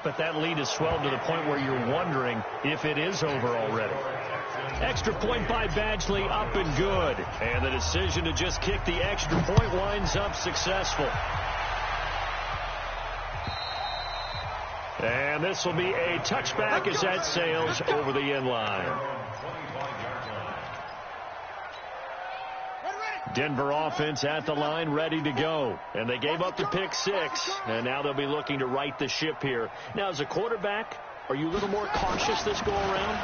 But that lead has swelled to the point where you're wondering if it is over already. Extra point by Badgley, up and good. And the decision to just kick the extra point winds up successful. And this will be a touchback as that sails over the end line. Denver offense at the line, ready to go. And they gave up the pick six, and now they'll be looking to right the ship here. Now, as a quarterback, are you a little more cautious this go-around?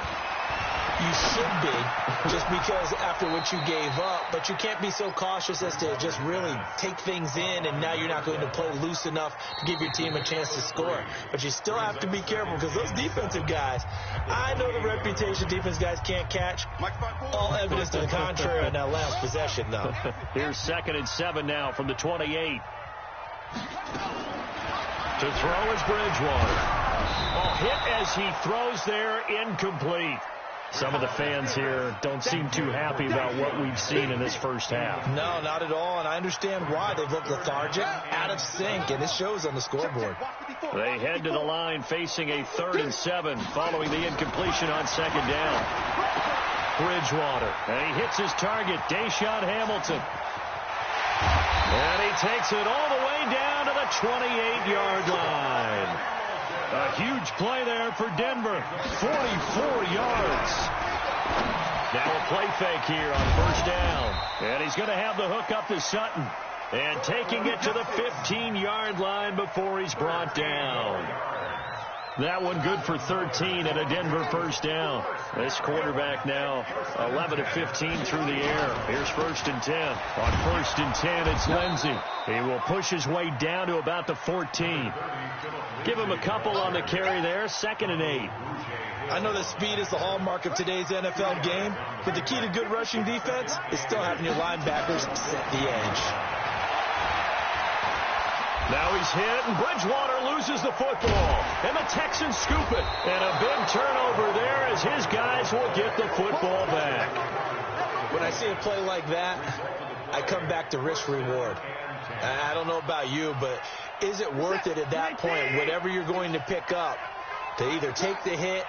You should be, just because after what you gave up, but you can't be so cautious as to just really take things in, and now you're not going to play loose enough to give your team a chance to score. But you still have to be careful, because those defensive guys, I know the reputation defense guys can't catch. All evidence to the contrary on that last possession, though. Here's 2nd and 7 now from the 28. To throw is Bridgewater. Hit as he throws there, incomplete. Some of the fans here don't seem too happy about what we've seen in this first half. No, not at all, and I understand why. They've looked lethargic, out of sync, and it shows on the scoreboard. They head to the line facing a 3rd and 7 following the incompletion on 2nd down. Bridgewater, and he hits his target, Deshaun Hamilton. And he takes it all the way down to the 28-yard line. A huge play there for Denver. 44 yards. Now a play fake here on 1st down. And he's going to have the hook up to Sutton. And taking it to the 15-yard line before he's brought down. That one good for 13 and a Denver 1st down. This quarterback now 11 of 15 through the air. Here's 1st and 10. On 1st and 10, it's Lindsey. He will push his way down to about the 14. Give him a couple on the carry there. 2nd and 8. I know that speed is the hallmark of today's NFL game, but the key to good rushing defense is still having your linebackers set the edge. Now he's hit, and Bridgewater loses the football. And the Texans scoop it. And a big turnover there as his guys will get the football back. When I see a play like that, I come back to risk-reward. I don't know about you, but is it worth it at that point, whatever you're going to pick up, to either take the hit,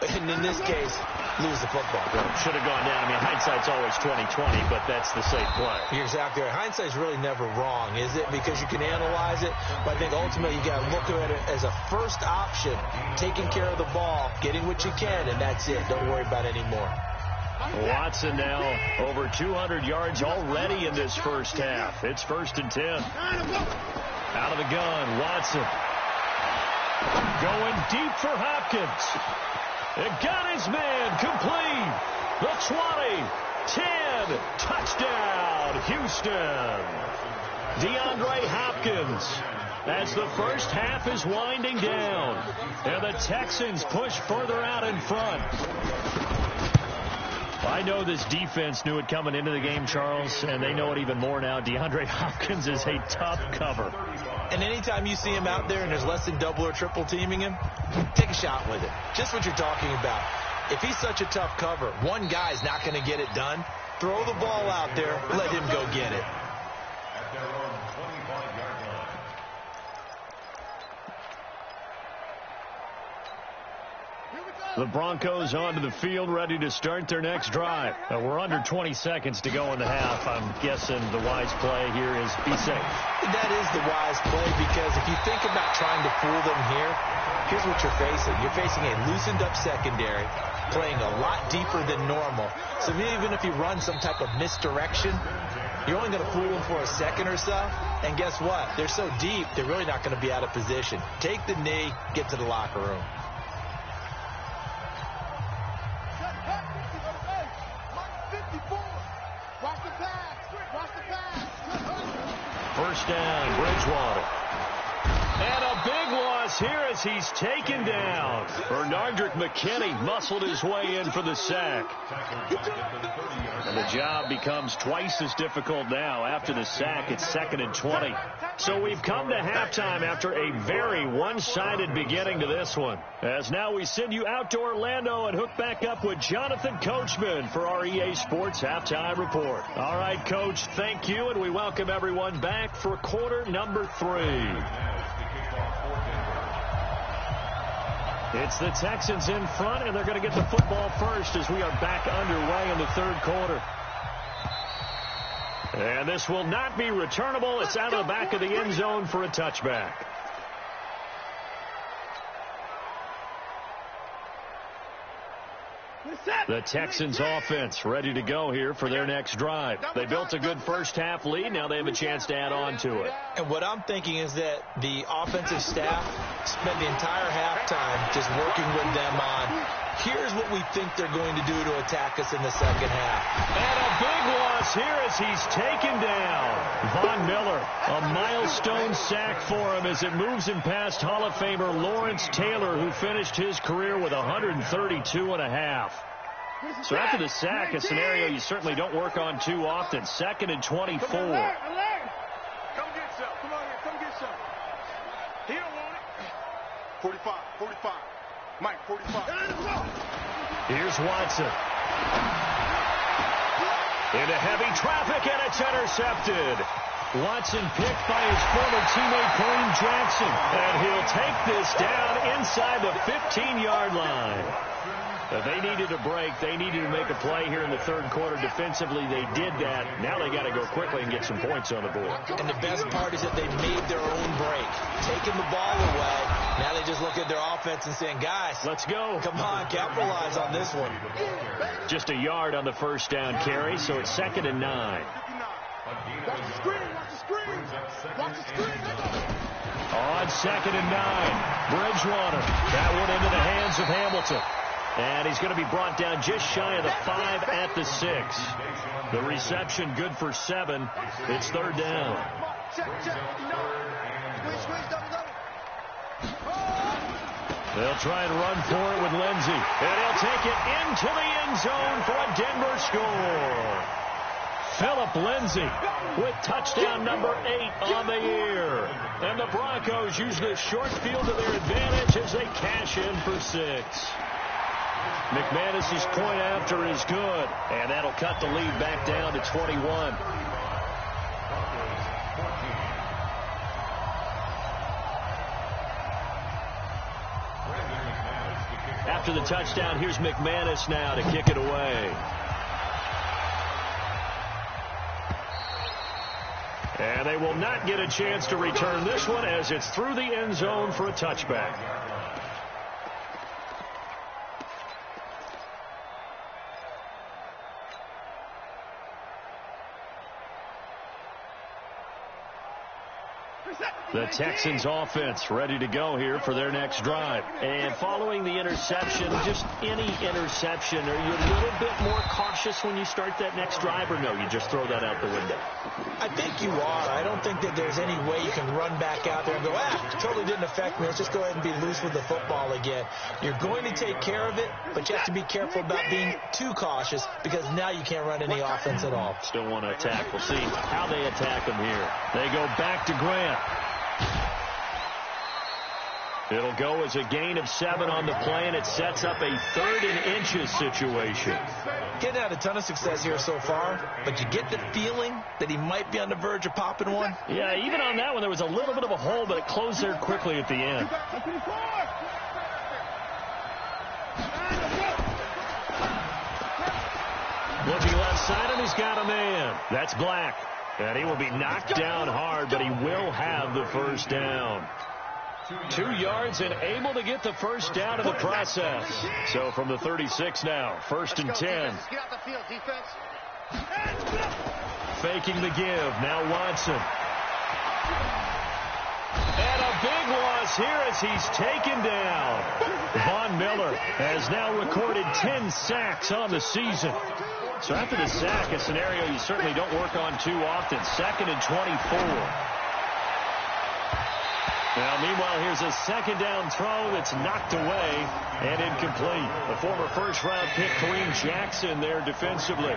and in this case, lose the football? Should have gone down. I mean, hindsight's always 20/20, but that's the safe play. You're exactly right. Hindsight's really never wrong, is it? Because you can analyze it, but I think ultimately you got to look at it as a first option, taking care of the ball, getting what you can, and that's it. Don't worry about it anymore. Watson now over 200 yards already in this first half. It's 1st and 10. Out of the gun, Watson. Going deep for Hopkins. It got his man complete. The 20, 10, touchdown, Houston. DeAndre Hopkins, as the first half is winding down. And the Texans push further out in front. I know this defense knew it coming into the game, Charles, and they know it even more now. DeAndre Hopkins is a tough cover. And anytime you see him out there and there's less than double or triple teaming him, take a shot with it. Just what you're talking about. If he's such a tough cover, one guy's not going to get it done. Throw the ball out there. Let him go get it. The Broncos onto the field, ready to start their next drive. We're under 20 seconds to go in the half. I'm guessing the wise play here is be safe. That is the wise play, because if you think about trying to fool them here, here's what you're facing. You're facing a loosened up secondary, playing a lot deeper than normal. So even if you run some type of misdirection, you're only going to fool them for a second or so. And guess what? They're so deep, they're really not going to be out of position. Take the knee, get to the locker room. First down, Bridgewater. And a big loss here as he's taken down. Bernardrick McKinney muscled his way in for the sack. And the job becomes twice as difficult now. After the sack, it's 2nd and 20. So we've come to halftime after a very one-sided beginning to this one. As now we send you out to Orlando and hook back up with Jonathan Coachman for our EA Sports Halftime Report. All right, Coach, thank you, and we welcome everyone back for quarter number 3. It's the Texans in front, and they're going to get the football first as we are back underway in the third quarter. And this will not be returnable. It's out of the back of the end zone for a touchback. The Texans offense ready to go here for their next drive. They built a good first-half lead. Now they have a chance to add on to it. And what I'm thinking is that the offensive staff spent the entire halftime just working with them on, here's what we think they're going to do to attack us in the second half. And a big loss here as he's taken down. Von Miller, a milestone sack for him as it moves him past Hall of Famer Lawrence Taylor, who finished his career with 132.5. So after the sack, a scenario you certainly don't work on too often. 2nd and 24. Come get some. Come on here. Come get some. He don't want it. 45. 45. Mike, 45. Here's Watson. Into heavy traffic, and it's intercepted. Watson picked by his former teammate Kareem Jackson. And he'll take this down inside the 15-yard line. If they needed a break, they needed to make a play here in the third quarter. Defensively, they did that. Now they got to go quickly and get some points on the board. And the best part is that they made their own break. Taking the ball away. Now they just look at their offense and saying, guys, let's go. Come on, capitalize on this one. Just a yard on the first down carry, so it's 2nd and 9. Watch the screen. Watch the screen. Watch the screen. On 2nd and 9, Bridgewater. That one into the hands of Hamilton. And he's going to be brought down just shy of the 5 at the 6. The reception good for 7. It's 3rd down. They'll try and run for it with Lindsey. And he'll take it into the end zone for a Denver score. Philip Lindsey with touchdown number 8 on the year. And the Broncos use this short field to their advantage as they cash in for 6. McManus's point after is good, and that'll cut the lead back down to 21. After the touchdown, here's McManus now to kick it away. And they will not get a chance to return this one as it's through the end zone for a touchback. The Texans offense ready to go here for their next drive. And following the interception, just any interception, are you a little bit more cautious when you start that next drive, or no, you just throw that out the window? I think you are. I don't think that there's any way you can run back out there and go, totally didn't affect me. Let's just go ahead and be loose with the football again. You're going to take care of it, but you have to be careful about being too cautious because now you can't run any offense at all. Still want to attack. We'll see how they attack them here. They go back to Grant. It'll go as a gain of 7 on the play, and it sets up a 3rd and inches situation. Getting had a ton of success here so far, but you get the feeling that he might be on the verge of popping one. Yeah, even on that one, there was a little bit of a hole, but it closed there quickly at the end. Looking left side, and he's got a man. That's Black. And he will be knocked down hard, but he will have the first down. 2 yards and able to get the first down in the process. So from the 36 now, 1st and 10. Get out the field, defense. Faking the give. Now Watson. And a big loss here as he's taken down. Von Miller has now recorded 10 sacks on the season. So after the sack, a scenario you certainly don't work on too often. 2nd and 24. Now, meanwhile, here's a 2nd down throw that's knocked away and incomplete. The former first-round pick, Kareem Jackson, there defensively.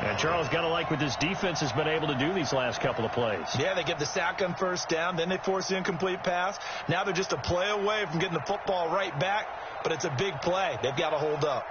And Charles, got to like what this defense has been able to do these last couple of plays. Yeah, they get the sack on first down, then they force the incomplete pass. Now they're just a play away from getting the football right back, but it's a big play. They've got to hold up.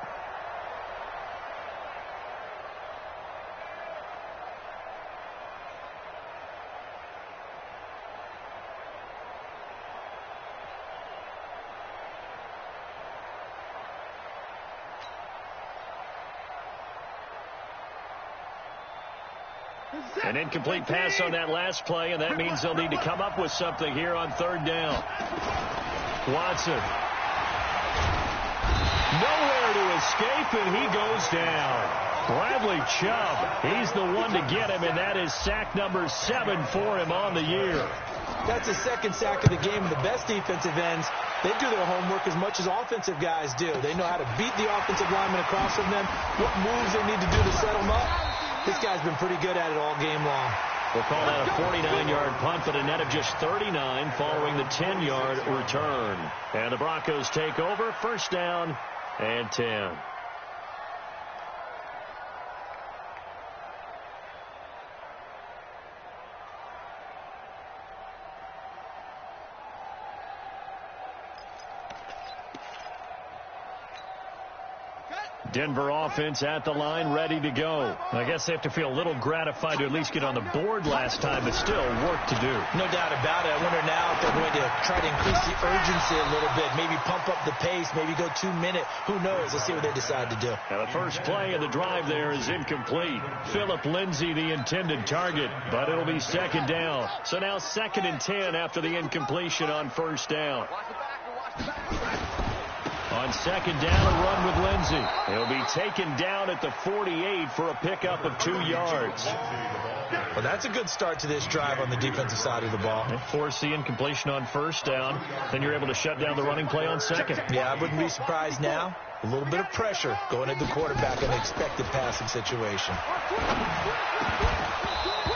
An incomplete pass on that last play, and that means they'll need to come up with something here on third down. Watson. Nowhere to escape, and he goes down. Bradley Chubb, he's the one to get him, and that is sack number 7 for him on the year. That's the second sack of the game. The best defensive ends, they do their homework as much as offensive guys do. They know how to beat the offensive linemen across from them, what moves they need to do to set them up. This guy's been pretty good at it all game long. We'll call that a 49-yard punt, but a net of just 39 following the 10-yard return. And the Broncos take over, first down and 10. Denver offense at the line, ready to go. I guess they have to feel a little gratified to at least get on the board last time, but still work to do. No doubt about it. I wonder now if they're going to try to increase the urgency a little bit, maybe pump up the pace, maybe go 2 minute. Who knows? Let's see what they decide to do. Now the first play of the drive there is incomplete. Phillip Lindsay, the intended target, but it'll be second down. So now 2nd and 10 after the incompletion on first down. On second down, a run with Lindsay. He'll be taken down at the 48 for a pickup of 2 yards. Well, that's a good start to this drive on the defensive side of the ball. And force the incompletion on first down. Then you're able to shut down the running play on second. Yeah, I wouldn't be surprised now. A little bit of pressure going at the quarterback in an expected passing situation.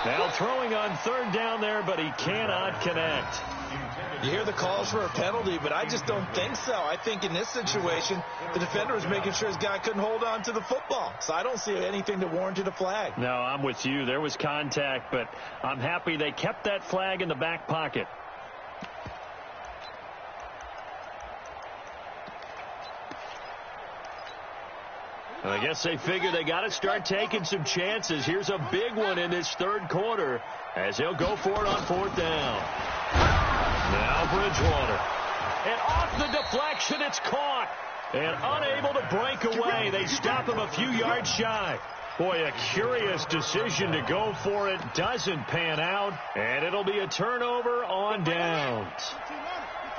Now throwing on third down there, but he cannot connect. You hear the calls for a penalty, but I just don't think so. I think in this situation, the defender was making sure his guy couldn't hold on to the football. So I don't see anything that warranted a flag. No, I'm with you. There was contact, but I'm happy they kept that flag in the back pocket. I guess they figure they got to start taking some chances. Here's a big one in this third quarter as he'll go for it on fourth down. Now Bridgewater. And off the deflection, it's caught. And unable to break away. They stop him a few yards shy. Boy, a curious decision to go for it. Doesn't pan out. And it'll be a turnover on downs.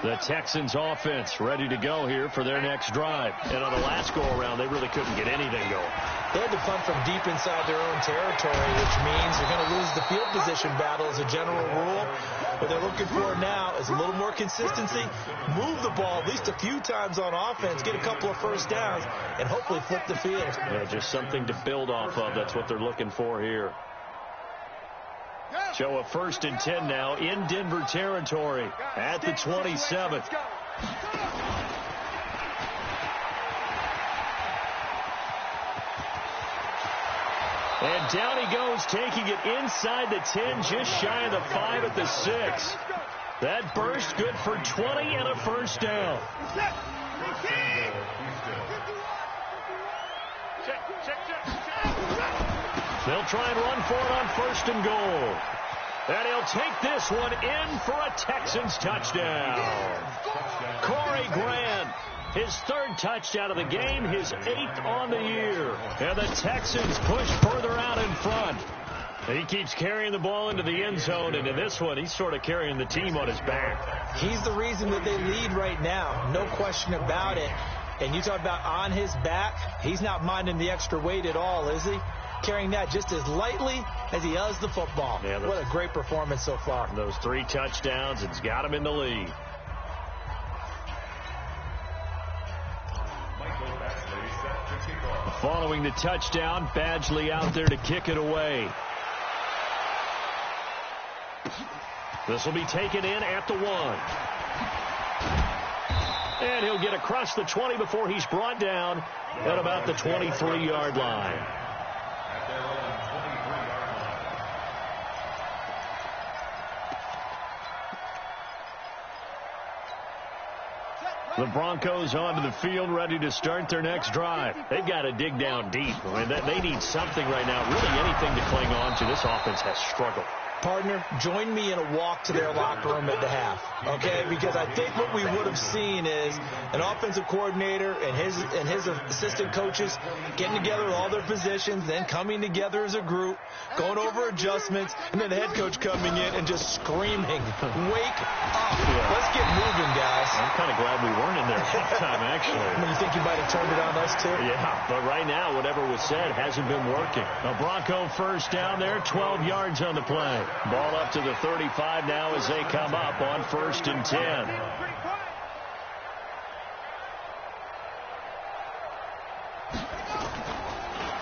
The Texans offense ready to go here for their next drive. And on the last go-around, they really couldn't get anything going. They had to punt from deep inside their own territory, which means they're going to lose the field position battle as a general rule. What they're looking for now is a little more consistency, move the ball at least a few times on offense, get a couple of first downs, and hopefully flip the field. Yeah, just something to build off of. That's what they're looking for here. Show a 1st and 10 now in Denver territory at the 27th. And down he goes, taking it inside the 10, just shy of the 5 at the 6. That burst good for 20 and a first down. They'll try and run for it on 1st and goal. And he'll take this one in for a Texans touchdown. Corey Grant, his 3rd touchdown of the game, his 8th on the year. And the Texans push further out in front. He keeps carrying the ball into the end zone, and in this one, he's sort of carrying the team on his back. He's the reason that they lead right now, no question about it. And you talk about on his back, he's not minding the extra weight at all, is he? Carrying that just as lightly as he does the football. Yeah, what a great performance so far. Those 3 touchdowns, it's got him in the lead. Following the touchdown, Badgley out there to kick it away. This will be taken in at the 1. And he'll get across the 20 before he's brought down at about the 23-yard line. The Broncos onto the field, ready to start their next drive. They've got to dig down deep. I mean, they need something right now, really anything to cling on to. This offense has struggled. Partner, join me in a walk to their locker room at the half, okay? Because I think what we would have seen is an offensive coordinator and his assistant coaches getting together with all their positions, then coming together as a group, going over adjustments, and then the head coach coming in and just screaming, "Wake up! Let's get moving, guys." I'm kind of glad we weren't in there halftime, actually. You think you might have turned it on us too? Yeah, but right now, whatever was said hasn't been working. A Bronco first down there, 12 yards on the play. Ball up to the 35 now as they come up on 1st and 10.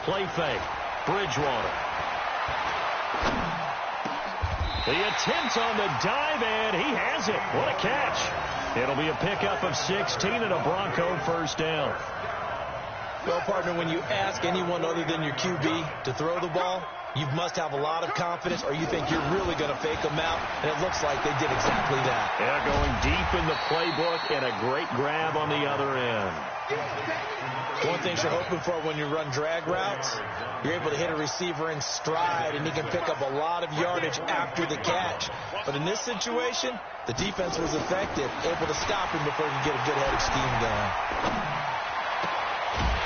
Play fake. Bridgewater. The attempt on the dive, and he has it. What a catch. It'll be a pickup of 16 and a Bronco first down. Well, partner, when you ask anyone other than your QB to throw the ball, you must have a lot of confidence, or you think you're really going to fake them out, and it looks like they did exactly that. Yeah, going deep in the playbook and a great grab on the other end. One thing you're hoping for when you run drag routes, you're able to hit a receiver in stride, and he can pick up a lot of yardage after the catch. But in this situation, the defense was effective, able to stop him before he could get a good head of steam going.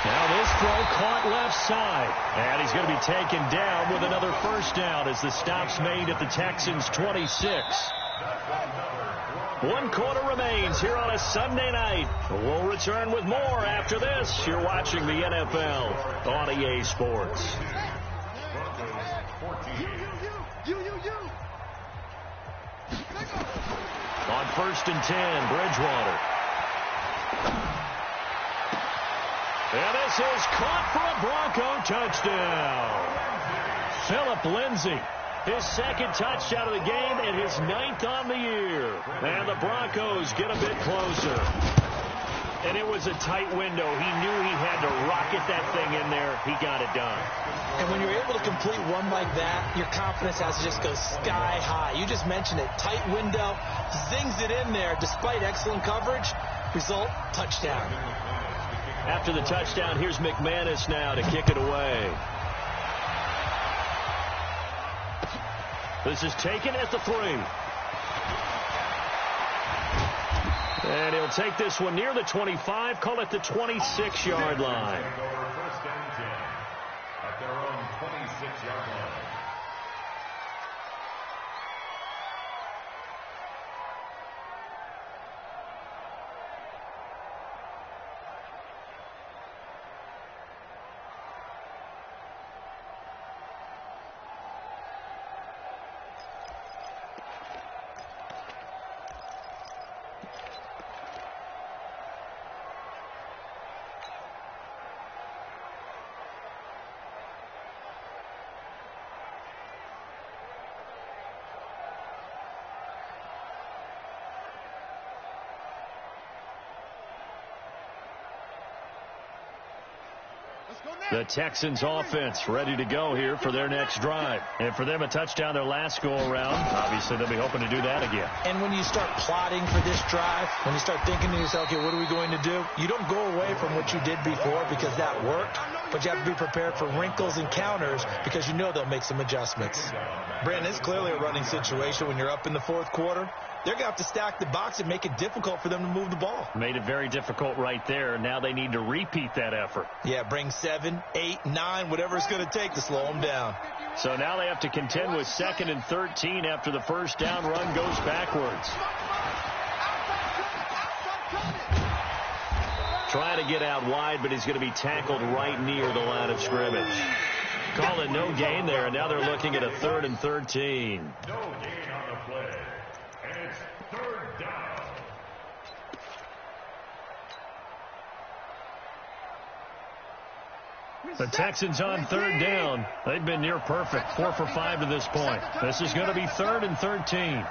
Now this throw caught left side. And he's going to be taken down with another first down as the stop's made at the Texans' 26. 1 quarter remains here on a Sunday night. We'll return with more after this. You're watching the NFL on EA Sports. On 1st and 10, Bridgewater. And this is caught for a Bronco touchdown. Phillip Lindsay, his second touchdown of the game and his 9th on the year. And the Broncos get a bit closer. And it was a tight window. He knew he had to rocket that thing in there. He got it done. And when you're able to complete one like that, your confidence has to just go sky high. You just mentioned it. Tight window, zings it in there despite excellent coverage. Result, touchdown. After the touchdown, here's McManus now to kick it away. This is taken at the 3. And he'll take this one near the 25, call it the 26-yard line. First and 10 at their own 26-yard line. The Texans offense ready to go here for their next drive. And for them, a touchdown their last go-around. Obviously, they'll be hoping to do that again. And when you start plotting for this drive, when you start thinking to yourself, okay, what are we going to do? You don't go away from what you did before because that worked, but you have to be prepared for wrinkles and counters because you know they'll make some adjustments. Brandon, it's clearly a running situation when you're up in the 4th quarter. They're going to have to stack the box and make it difficult for them to move the ball. Made it very difficult right there. Now they need to repeat that effort. Yeah, bring 7, 8, 9, whatever it's going to take to slow them down. So now they have to contend with 2nd and 13 after the first down run goes backwards. Trying to get out wide, but he's going to be tackled right near the line of scrimmage. Call it no gain there, and now they're looking at a 3rd and 13. No gain on the play. And it's 3rd down. The Texans on 3rd down. They've been near perfect. 4 for 5 to this point. This is going to be 3rd and 13.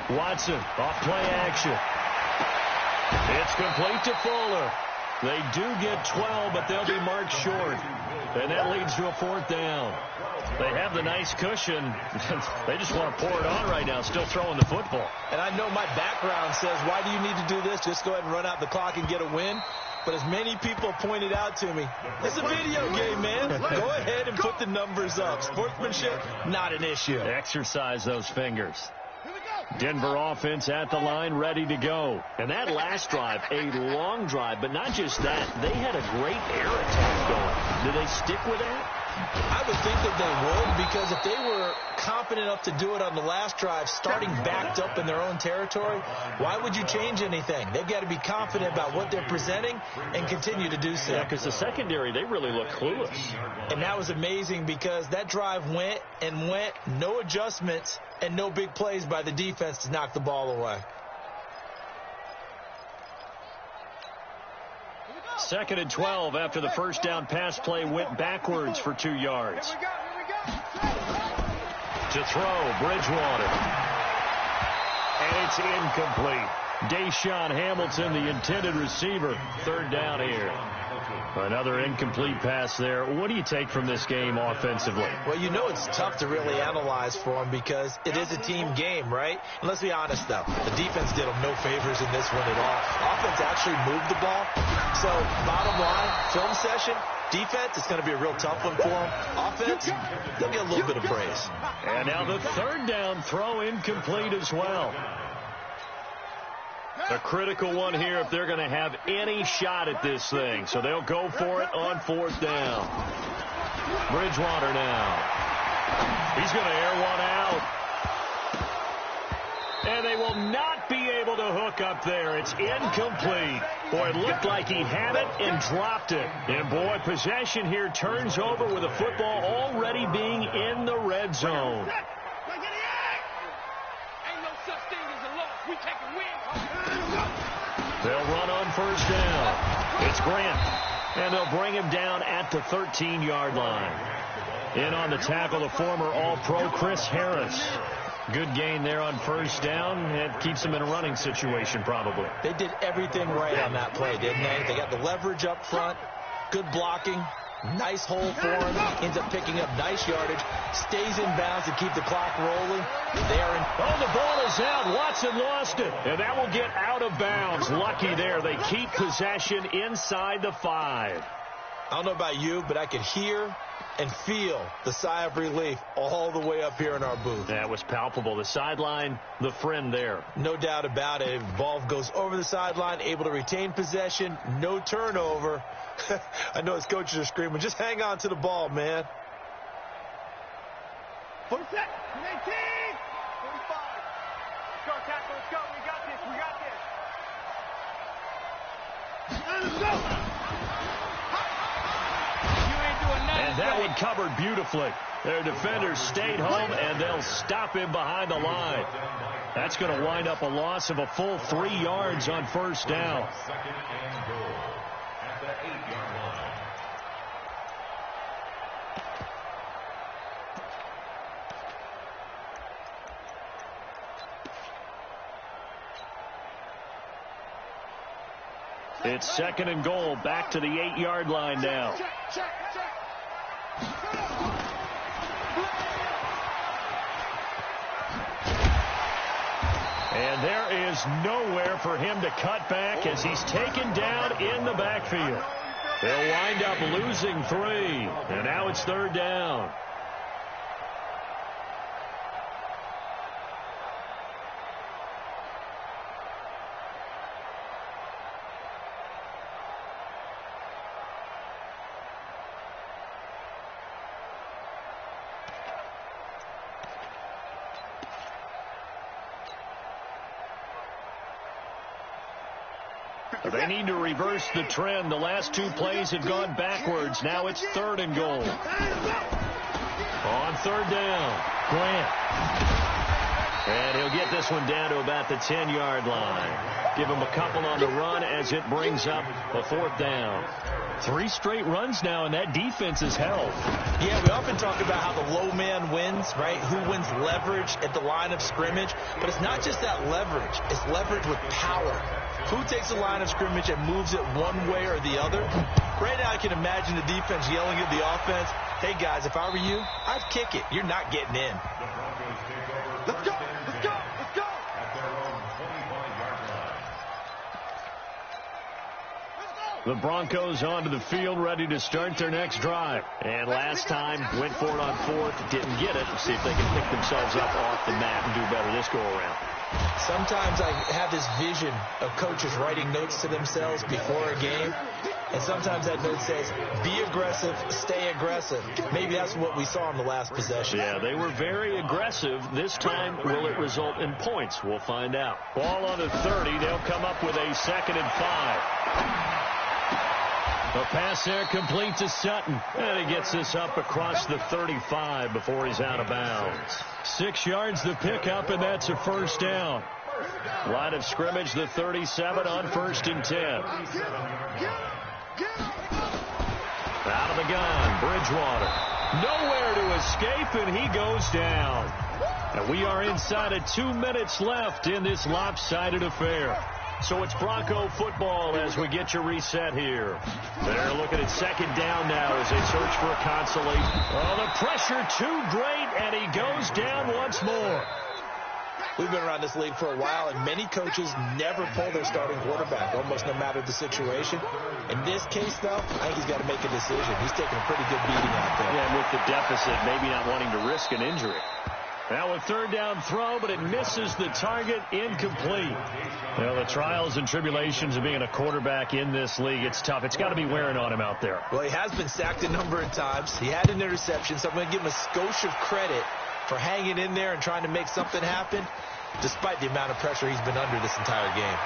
Watson, off play action. It's complete to Fuller. They do get 12, but they'll be marked short. And that leads to a 4th down. They have the nice cushion. They just want to pour it on right now, still throwing the football. And I know my background says, why do you need to do this? Just go ahead and run out the clock and get a win. But as many people pointed out to me, it's a video game, man. Go ahead and put the numbers up. Sportsmanship, not an issue. Exercise those fingers. Denver offense at the line, ready to go. And that last drive, a long drive, but not just that. They had a great air attack going. Do they stick with that? I would think that they would, because if they were confident enough to do it on the last drive, starting backed up in their own territory, why would you change anything? They've got to be confident about what they're presenting and continue to do so. Yeah, because the secondary, they really look clueless. And that was amazing because that drive went and went, no adjustments and no big plays by the defense to knock the ball away. 2nd and 12 after the first down pass play went backwards for 2 yards. To throw, Bridgewater. And it's incomplete. Deshaun Hamilton, the intended receiver. 3rd down here. Another incomplete pass there. What do you take from this game offensively? Well, you know it's tough to really analyze for them because it is a team game, right? And let's be honest, though. The defense did them no favors in this one at all. Offense actually moved the ball. So, bottom line, film session, defense, it's going to be a real tough one for them. Offense, they'll get a little bit of praise. And now the 3rd down throw incomplete as well. A critical one here if they're going to have any shot at this thing. So they'll go for it on 4th down. Bridgewater now. He's going to air one out. And they will not be able to hook up there. It's incomplete. Boy, it looked like he had it and dropped it. And, boy, possession here turns over with the football already being in the red zone. They'll run on 1st down. It's Grant. And they'll bring him down at the 13-yard line. In on the tackle, the former All-Pro Chris Harris. Good gain there on 1st down. It keeps them in a running situation probably. They did everything right on that play, didn't they? They got the leverage up front, good blocking, nice hole for him, ends up picking up nice yardage, stays in bounds to keep the clock rolling. Oh, the ball is out. Watson lost it. And that will get out of bounds. Lucky there. They keep possession inside the 5. I don't know about you, but I could hear and feel the sigh of relief all the way up here in our booth. That was palpable. The sideline, the friend there. No doubt about it. Ball goes over the sideline, able to retain possession, no turnover. I know his coaches are screaming, just hang on to the ball, man. 40 set, 18, 45. Let's go, tackle, let's go. We got this, we got this. Let's go. And that one covered beautifully. Their defenders stayed home, and they'll stop him behind the line. That's going to wind up a loss of a full 3 yards on 1st down. 2nd and goal at the 8-yard line. It's 2nd and goal, back to the 8-yard line now. And there is nowhere for him to cut back as he's taken down in the backfield. They'll wind up losing 3, and now it's 3rd down. They need to reverse the trend. The last 2 plays have gone backwards. Now it's 3rd and goal. On 3rd down, Grant. And he'll get this one down to about the 10-yard line. Give him a couple on the run as it brings up a 4th down. 3 straight runs now, and that defense is held. Yeah, we often talk about how the low man wins, right? Who wins leverage at the line of scrimmage. But it's not just that leverage. It's leverage with power. Who takes the line of scrimmage and moves it one way or the other? Right now I can imagine the defense yelling at the offense, hey guys, if I were you, I'd kick it. You're not getting in. Let's go! Let's go! Let's go! At their own 25-yard line. The Broncos onto the field, ready to start their next drive. And last time, went for it on fourth, didn't get it. See if they can pick themselves up off the mat and do better this go-around. Sometimes I have this vision of coaches writing notes to themselves before a game. And sometimes that note says, be aggressive, stay aggressive. Maybe that's what we saw in the last possession. Yeah, they were very aggressive. This time, will it result in points? We'll find out. Ball on the 30. They'll come up with a 2nd and 5. The pass there complete to Sutton. And he gets this up across the 35 before he's out of bounds. 6 yards the pickup, and that's a first down. Line of scrimmage, the 37 on 1st and 10. Out of the gun, Bridgewater. Nowhere to escape, and he goes down. And we are inside of 2 minutes left in this lopsided affair. So it's Bronco football as we get you reset here. They're looking at 2nd down now as they search for a consolation. Oh, the pressure too great, and he goes down once more. We've been around this league for a while, and many coaches never pull their starting quarterback, almost no matter the situation. In this case, though, I think he's got to make a decision. He's taking a pretty good beating out there. Yeah, and with the deficit, maybe not wanting to risk an injury. Now a 3rd down throw, but it misses the target, incomplete. Well, the trials and tribulations of being a quarterback in this league, it's tough. It's got to be wearing on him out there. Well, he has been sacked a number of times. He had an interception, so I'm going to give him a skosh of credit for hanging in there and trying to make something happen, despite the amount of pressure he's been under this entire game.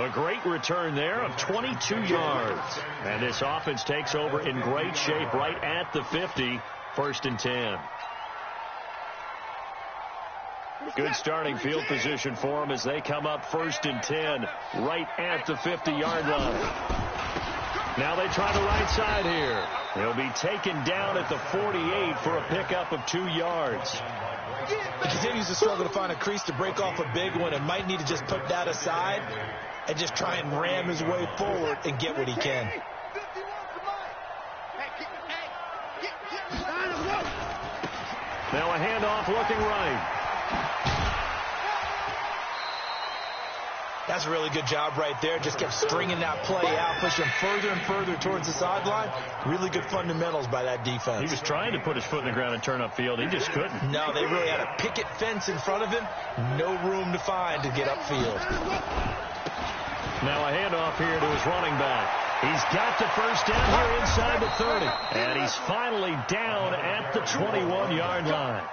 A great return there of 22 yards. And this offense takes over in great shape right at the 50, 1st and 10. Good starting field position for them as they come up 1st and 10 right at the 50-yard line. Now they try the right side here. He'll be taken down at the 48 for a pickup of 2 yards. He continues to struggle to find a crease to break off a big one and might need to just put that aside and just try and ram his way forward and get what he can. Now a handoff looking right. That's a really good job right there. Just kept stringing that play out, pushing further and further towards the sideline. Really good fundamentals by that defense. He was trying to put his foot in the ground and turn upfield. He just couldn't. No, they really had a picket fence in front of him. No room to find to get upfield. Now a handoff here to his running back. He's got the first down here inside the 30. And he's finally down at the 21-yard line.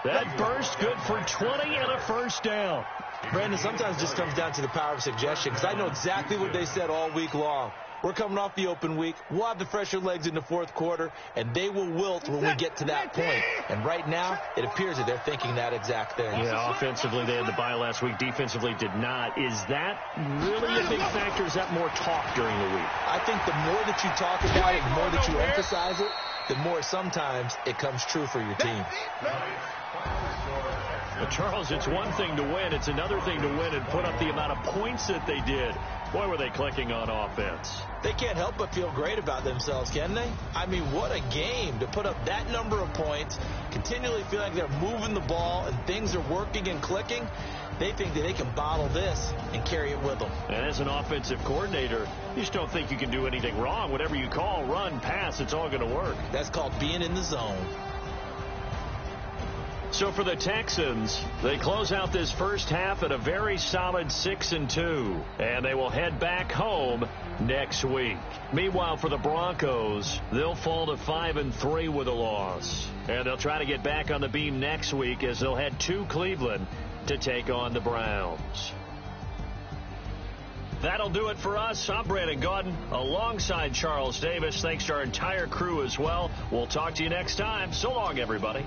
That burst good for 20 and a first down. Brandon, sometimes it just comes down to the power of suggestion, because I know exactly what they said all week long. We're coming off the open week. We'll have the fresher legs in the 4th quarter, and they will wilt when we get to that point. And right now, it appears that they're thinking that exact thing. Yeah, offensively, they had the bye last week. Defensively, did not. Is that really a big factor? Is that more talk during the week? I think the more that you talk about it, the more that you emphasize it, the more sometimes it comes true for your team. But Charles, it's one thing to win. It's another thing to win and put up the amount of points that they did. Boy, were they clicking on offense. They can't help but feel great about themselves, can they? I mean, what a game to put up that number of points, continually feel like they're moving the ball and things are working and clicking. They think that they can bottle this and carry it with them. And as an offensive coordinator, you just don't think you can do anything wrong. Whatever you call, run, pass, it's all going to work. That's called being in the zone. So for the Texans, they close out this first half at a very solid 6-2, and they will head back home next week. Meanwhile, for the Broncos, they'll fall to 5-3 with a loss, and they'll try to get back on the beam next week as they'll head to Cleveland to take on the Browns. That'll do it for us. I'm Brandon Gaudin alongside Charles Davis. Thanks to our entire crew as well. We'll talk to you next time. So long, everybody.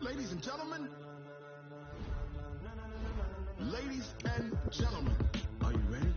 Ladies and gentlemen, are you ready?